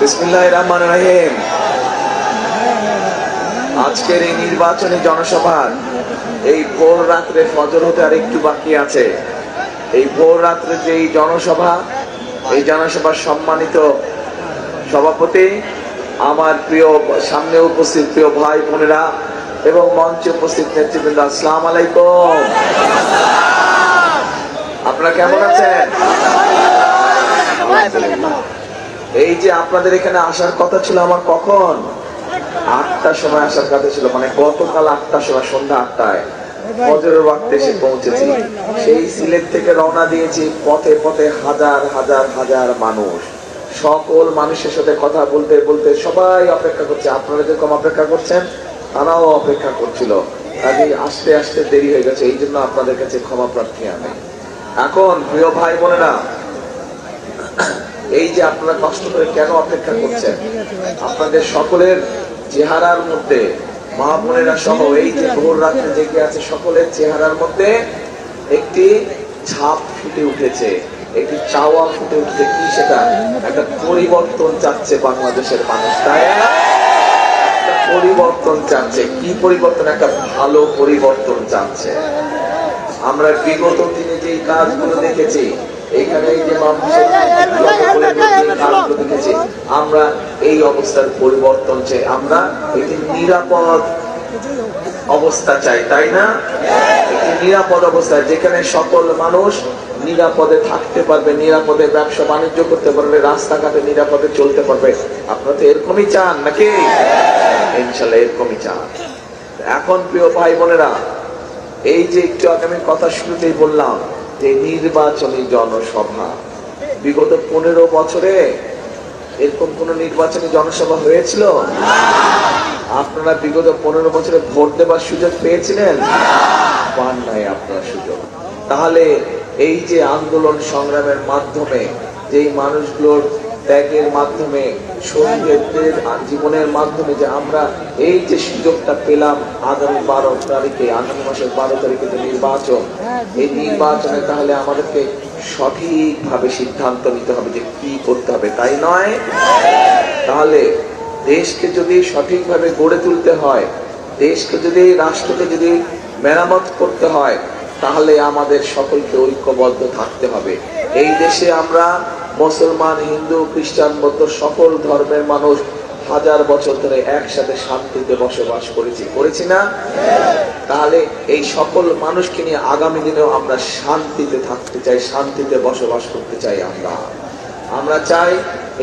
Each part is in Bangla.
বিসমিল্লাহির রহমানির রহিম। আজকের এই নির্বাচনী জনসভার এই ভোর রাত্রে ফজর হতে আর একটু বাকি আছে। এই ভোর রাত্রে যে এই জনসভা, এই জনসভার সম্মানিত সভাপতি, আমার প্রিয় সামনে উপস্থিত প্রিয় ভাই বোনেরা এবং মঞ্চে উপস্থিত নেতৃবৃন্দ, আসসালামু আলাইকুম। আপনারা কেমন আছেন? এই যে আপনাদের এখানে আসার কথা ছিল আমার কখন 8টার সময় আসার কথা ছিল, মানে গতকাল 8টার সময়, সন্ধ্যা 8টায় ফজরের ওয়াক্তে এসে পৌঁছেছি। সেই সিলেট থেকে রওনা দিয়েছি, পথে পথে হাজার হাজার হাজার মানুষ, সকল মানুষের সাথে কথা বলতে বলতে সবাই অপেক্ষা করছে। আপনারা যেরকম অপেক্ষা করছেন তারাও অপেক্ষা করছিল, কাজেই আসতে আসতে দেরি হয়ে গেছে। এই জন্য আপনাদের কাছে ক্ষমা প্রার্থী আমি। এখন প্রিয় ভাই বোনেরা, এই যে আপনারা কষ্ট করে কেন অপেক্ষা করছেন, আপনাদের সকলের চেহারার মধ্যে, মা বোনেরা সহ এই যে ভোর রাত্রে জেগে আছে সকলের চেহারার মধ্যে একটি ছাপ ফুটে উঠেছে, একটি চাওয়া ফুটে উঠেছে। কি সেটা? একটা পরিবর্তন চাচ্ছে বাংলাদেশের মানুষ, তাই একটা পরিবর্তন চাচ্ছে। কি পরিবর্তন? একটা ভালো পরিবর্তন চাচ্ছে। আমরা বিগত দিনে যে কাজগুলো দেখেছি, এখানে যে দেখেছি, আমরা এই অবস্থার পরিবর্তন চাই। আমরা একটি নিরাপদ অবস্থা চাই, তাই না? একটি নিরাপদ অবস্থা যেখানে সকল মানুষ নিরাপদে থাকতে পারবে, নিরাপদে ব্যবসা বাণিজ্য করতে পারবে, রাস্তাঘাটে নিরাপদে চলতে পারবে। আপনারা তো এরকমই চান নাকি? ইনশাল্লাহ এরকমই চান। এখন প্রিয় ভাই বোনেরা, এই যে একটু আগে আমি কথা শুরুতেই বললাম যে নির্বাচনী জনসভা, বিগত 15 বছরে এরকম কোন নির্বাচনী জনসভা হয়েছিল? আপনারা বিগত 15 বছরে ভোট দেবার সুযোগ পেয়েছিলেন? পান নাই আপনার সুযোগ। তাহলে এই যে আন্দোলন সংগ্রামের মাধ্যমে, যেই মানুষগুলোর ত্যাগের মাধ্যমে, শহীদদের জীবনের মাধ্যমে যে আমরা এই যে সুযোগটা পেলাম, আগামী 12 তারিখে, আগামী মাসের 12 তারিখে যে নির্বাচন, এই নির্বাচনে তাহলে আমাদেরকে সঠিকভাবে সিদ্ধান্ত নিতে হবে যে কি করতে হবে, তাই নয়? তাহলে দেশকে যদি সঠিকভাবে গড়ে তুলতে হয়, দেশকে যদি, রাষ্ট্রকে যদি মেরামত করতে হয়, তাহলে আমাদের সকলকে ঐক্যবদ্ধ থাকতে হবে। এই দেশে আমরা মুসলমান, হিন্দু, খ্রিস্টান, বৌদ্ধ সকল ধর্মের মানুষ হাজার বছর ধরে একসাথে শান্তিতে বসবাস করেছি না? তাহলে এই সকল মানুষকে নিয়ে আগামী দিনেও আমরা শান্তিতে থাকতে চাই, শান্তিতে বসবাস করতে চাই। আমরা চাই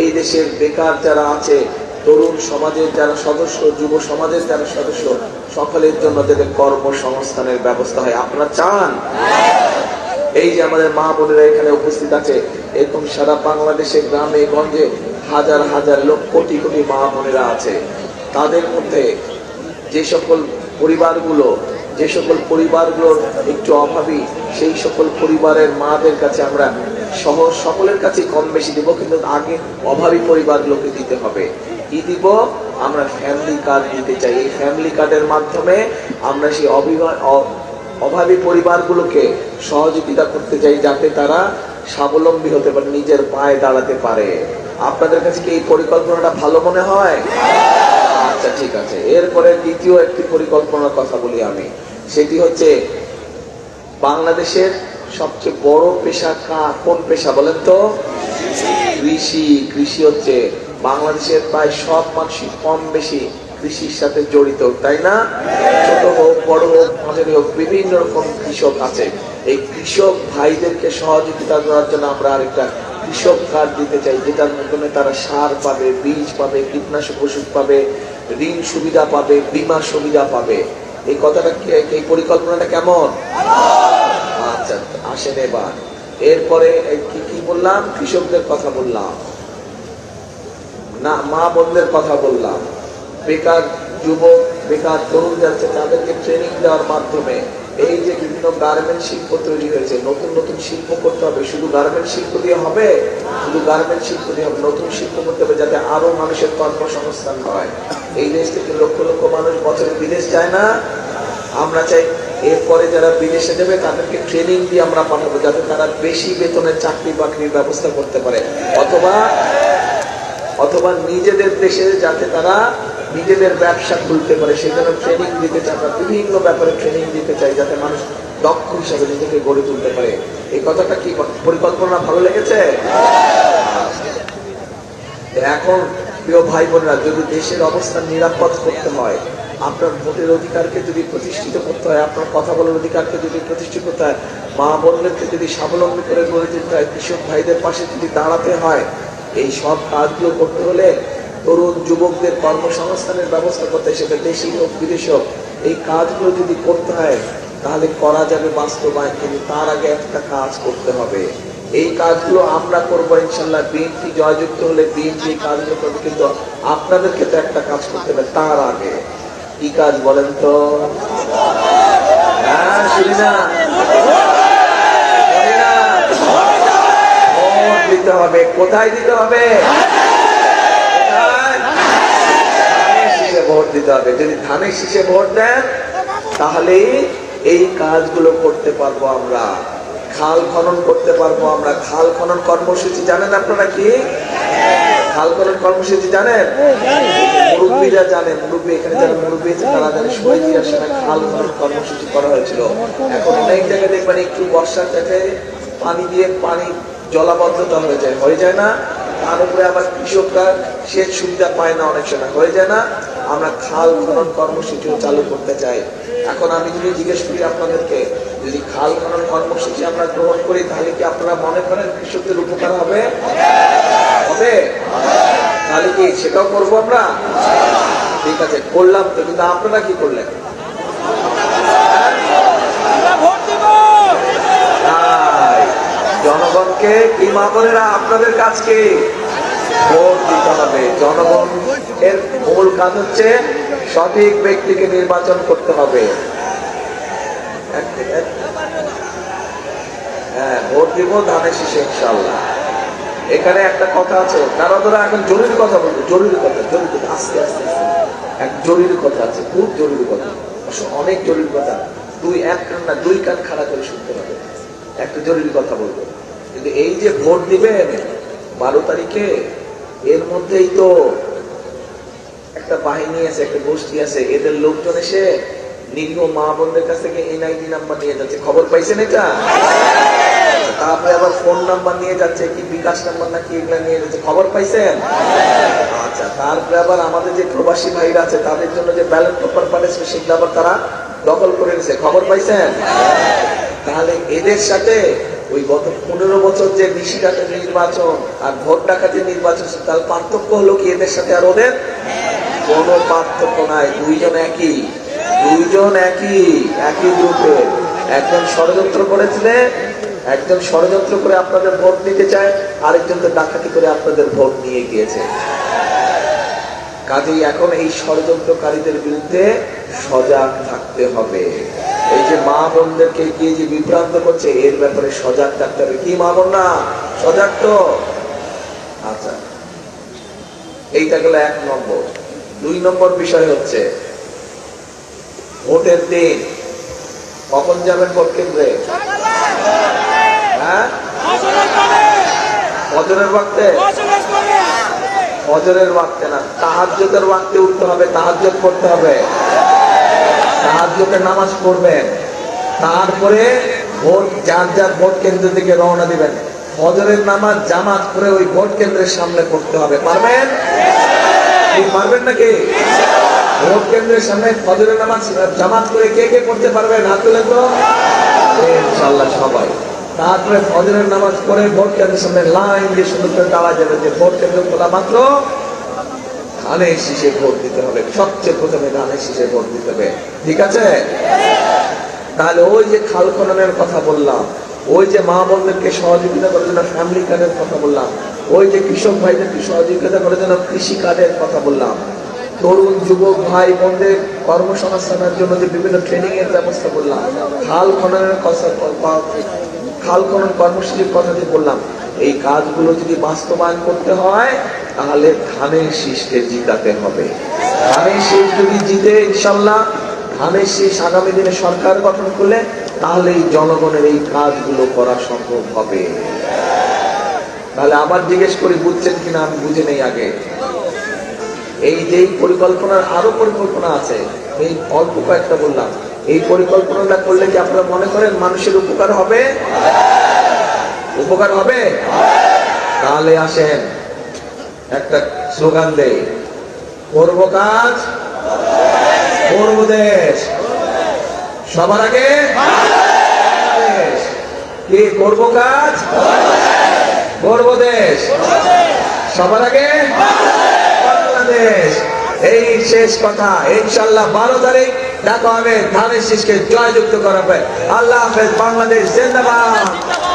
এই দেশের বেকার যারা আছে, তরুণ সমাজের যারা সদস্য, যুব সমাজের যারা সদস্য, সকলের জন্য যাতে কর্মসংস্থানের ব্যবস্থা হয়। আপনারা চান? এই যে আমাদের মা বোনেরা এখানে উপস্থিত আছে, এরকম সারা বাংলাদেশে গ্রামে গঞ্জে হাজার হাজার লোক, কোটি কোটি মা বোনেরা আছে। তাদের মধ্যে যে সকল পরিবারগুলোর একটু অভাবী, সেই সকল পরিবারের মাদের কাছে আমরা সকলের কাছে কম বেশি দিব, কিন্তু আগে অভাবী পরিবারগুলোকে দিতে হবে। কি দিব? আমরা ফ্যামিলি কার্ড দিতে চাই। এই ফ্যামিলি কার্ডের মাধ্যমে আমরা সেই অভাবী পরিবারগুলোকে সহযোগিতা করতে চাই, যাতে তারা স্বাবলম্বী হতে পারে, নিজের পায়ে দাঁড়াতে পারে। আপনাদের কাছে কি এই পরিকল্পনাটা ভালো মনে হয়? আচ্ছা, ঠিক আছে। এরপরে দ্বিতীয় একটি পরিকল্পনার কথা বলি আমি। সেটি হচ্ছে, বাংলাদেশের সবচেয়ে বড় পেশা কোন পেশা বলেন তো? কৃষি। কৃষি হচ্ছে বাংলাদেশের প্রায় সব মানুষই কম বেশি কৃষির সাথে জড়িত, তাই না? ছোট হোক, বড় হোক, মাঝারি হোক, বিভিন্ন রকম কৃষক আছে। এই কৃষক ভাইদেরকে সহযোগিতা করার জন্য আমরা আরেকটা কৃষক কার্ড দিতে চাই, যেটার মাধ্যমে তারা সার পাবে, বীজ পাবে, কীটনাশক ওষুধ পাবে, ঋণ সুবিধা পাবে, বীমা সুবিধা পাবে। এই কথাটা, এই পরিকল্পনাটা কেমন? আচ্ছা, আসেন এবার। এরপরে কি বললাম? কৃষকদের কথা বললাম না, মা বোনদের কথা বললাম। বেকার যুবক, বেকার তরুণ যাচ্ছে, তাদেরকে ট্রেনিং দেওয়ার মাধ্যমে এই যে বিভিন্ন গার্মেন্ট শিল্প তৈরি হয়েছে, নতুন নতুন শিল্প করতে হবে। শুধু গার্মেন্ট শিল্প দিয়ে হবে? শুধু গার্মেন্ট শিল্প দিয়ে হবে? নতুন শিল্প করতে হবে, যাতে আরো মানুষের কর্মসংস্থান হয়। এই দেশ থেকে লক্ষ লক্ষ মানুষ বছরে বিদেশ যায় না? আমরা চাই এরপরে যারা বিদেশে যাবে তাদেরকে ট্রেনিং দিয়ে আমরা পাঠাবো, যাতে তারা বেশি বেতনের চাকরি বাকরির ব্যবস্থা করতে পারে, অথবা অথবা নিজেদের দেশে যাতে তারা নিজেদের ব্যবসা খুলতে পারে, সেজন্য ট্রেনিং দিতে চাই। আমরা বিভিন্ন ব্যাপারে ট্রেনিং দিতে চাই, যাতে মানুষ দক্ষ হিসাবে নিজেকে গড়ে তুলতে পারে। এই কথাটা কি পরিকল্পনা ভালো লেগেছে? এখন প্রিয় ভাই বোনেরা, যদি দেশের অবস্থা নিরাপদ করতে হয়, আপনার ভোটের অধিকারকে যদি প্রতিষ্ঠিত করতে হয়, আপনার কথা বলার অধিকারকে যদি প্রতিষ্ঠিত করতে হয়, মা বোনদেরকে যদি স্বাবলম্বী করে গড়ে তুলতে হয়, কৃষক ভাইদের পাশে যদি দাঁড়াতে হয়, এই সব কাজগুলো করতে হলে তরুণ যুবকদের কর্মসংস্থানের ব্যবস্থা করতে, সেটা দেশি হোক বিদেশি হোক, এই কাজগুলো যদি করতে হয় তাহলে করা যাবে বাস্তবায়ন। কিন্তু তার আগে একটা কাজ করতে হবে, এই কাজগুলো আমরা করবো ইনশাল্লাহ। বিএনপি জয়যুক্ত হলে বিএনপি কাজগুলো করবে, কিন্তু আপনাদেরকে তো একটা কাজ করতে হবে। তার আগে কি কাজ বলেন তো? হ্যাঁ, শুনি না, ভোট দিতে হবে। কোথায় দিতে হবে? ভোট দিতে হবে। যদি ধানের শীষে ভোট দেন তাহলে এই কাজগুলো করতে পারবো আমরা, খাল খনন করতে পারবো আমরা। খাল খনন কর্মসূচি জানেন আপনারা? কি খাল খনন কর্মসূচি জানেন? মুরব্বীরা জানেন, মুরব্বী এখানে যারা মুরব্বী আছে তারা জানে। শহীদিয়ার সময় খাল খনন কর্মসূচি করা হয়েছিল। এখন অনেক জায়গায় দেখবেন একটু বর্ষার কাছে পানি দিয়ে পানি জলাবদ্ধতা হয়ে যায় না? তার উপরে আবার কৃষকরা সেচ সুবিধা পায় না, অনেক সময় হয়ে যায় না? আমরা খাল খনন কর্মসূচিও চালু করতে চাই। এখন আমি যদি জিজ্ঞেস করি আপনাদেরকে, যদি খাল খনন কর্মসূচি আমরা গ্রহণ করি তাহলে কি আপনারা মনে করেন কৃষকদের উপকার হবে? হবে? তাহলে কি সেটাও করবো আমরা? ঠিক আছে, করলাম তো, কিন্তু আপনারা কি করলেন? জনগণকে কি মা বোনেরা, আপনাদের কাজ কি? ভোট দিতে হবে। জনগণের মূল কাজ হচ্ছে সঠিক ব্যক্তিকে নির্বাচন করতে হবে। হ্যাঁ, ভোট দিব ধানের শীষে ইনশাআল্লাহ। এখানে একটা কথা আছে, তারা ধরা এখন জরুরি কথা বলবো, জরুরি কথা, আস্তে আস্তে এক জরুরি কথা আছে, খুব জরুরি কথা, অনেক জরুরি কথা। এক কান না, দুই কান খাড়া করে শুনতে হবে। একটা জরুরি কথা বলবো, কিন্তু এই যে ভোট দিবেন 12 তারিখে, এর মধ্যেই তো একটা বাহিনী আছে, একটা গোষ্ঠী আছে, এদের লোকজন এসে নিরীহ মা বোনদের কাছ থেকে এনআইডি নাম্বার নিয়ে যাচ্ছে। খবর পাইছেন এটা? তারপরে আবার ফোন নাম্বার নিয়ে যাচ্ছে, কি বিকাশ নাম্বার নাকি এগুলা নিয়ে যাচ্ছে। খবর পাইছেন? আচ্ছা, তারপরে আবার আমাদের যে প্রবাসী ভাইরা আছে তাদের জন্য যে ব্যালট পেপার পাঠিয়েছে সেগুলো আবার তারা দখল করে নিয়েছে। খবর পাইছেন? তাহলে এদের সাথে ওই গত 15 বছর যে নিশিরাতের নির্বাচন আর ভোট ডাকাতির নির্বাচন, তার পার্থক্য হলো কি এদের সাথে আর ওদের? কোনো পার্থক্য নাই। দুইজন একই গ্রুপে। একজন ষড়যন্ত্র করেছিলেন, একজন ষড়যন্ত্র করে আপনাদের ভোট নিতে চায়, আরেকজনকে ডাকাতি করে আপনাদের ভোট নিয়ে গিয়েছে। কাজেই এখন এই ষড়যন্ত্রকারীদের বিরুদ্ধে সজাগ থাকতে হবে। এই যে মা বোনদেরকে গিয়ে যে বিভ্রান্ত করছে, এর ব্যাপারে সজাগ থাকতে হবে। কি মা বোন না সজাগ তো? আচ্ছা, এইটা গেল 1 নম্বর। 2 নম্বর বিষয় হচ্ছে ভোটের দিন কখন যাবেন ভোট কেন্দ্রে? হ্যাঁ, ফজরের ওয়াক্তে? ফজরের ওয়াক্তে না, তাহাজ্জুদের ওয়াক্তে উঠতে হবে, তাহাজ্জুদ পড়তে হবে, তাহাজ্জুদের নামাজ পড়বেন, তারপরে ভোট যার ভোট কেন্দ্র থেকে রওনা দিবেন। ফজরের নামাজ জামাত করে ওই ভোট কেন্দ্রের সামনে পড়তে হবে। পারবেন? পারবেন নাকি? ভোট কেন্দ্রের সামনে ফজরের নামাজ জামাত করে কে কে পড়তে পারবেন? হাত তুলেন তো। ইনশাআল্লাহ সবাই। তারপরে ফজরের নামাজ পড়ে ভোট কেন্দ্রের সামনে লাইন দিয়ে সুন্দর করে দাঁড়া যাবে, যে ভোট কেন্দ্র খোলা মাত্র ধানের শীষে ভোট দিতে হবে। সবচেয়ে প্রথমে ধানের শীষে ভোট দিতে হবে। ঠিক আছে? তাহলে ওই যে খাল খননের কথা বললাম, ওই যে মা বোনদেরকে সহযোগিতা করার জন্য ফ্যামিলি কার্ডের কথা বললাম, ওই যে কৃষক ভাইদেরকে সহযোগিতা করার জন্য কৃষি কার্ডের কথা বললাম, তরুণ যুবক ভাই বোনদের কর্মসংস্থানের জন্য যে বিভিন্ন ট্রেনিং এর ব্যবস্থা করলাম, খাল খনন কর্মসূচির কথা যে বললাম, এই কাজগুলো যদি বাস্তবায়ন করতে হয় তাহলে ধানের শীষকে জিতাতে হবে। ধানের শীষ যদি জিতে ইনশাল্লাহ ধানের শীষ আগামী দিনে সরকার গঠন করলে তাহলে এই জনগণের এই কাজগুলো করা সম্ভব হবে। তাহলে আবার জিজ্ঞেস করি, বুঝছেন কিনা আমি বুঝে নেই আগে। এই যে পরিকল্পনার আরো পরিকল্পনা আছে, এই অল্প কয়েকটা বললাম, এই পরিকল্পনাটা করলে কি আপনারা মনে করেন মানুষের উপকার হবে? উপকার হবে? তাহলে আসেন একটা স্লোগান দেই, করব কাজ করব দেশ, সবার আগে বাংলাদেশ। কি করব কাজ করব দেশ, সবার আগে বাংলাদেশ। এই শেষ কথা। ইনশাআল্লাহ 12 তারিখ দেখা হবে, ধানের শীষকে জয়যুক্ত করা হবে। আল্লাহ হাফেজ। বাংলাদেশ জিন্দাবাদ।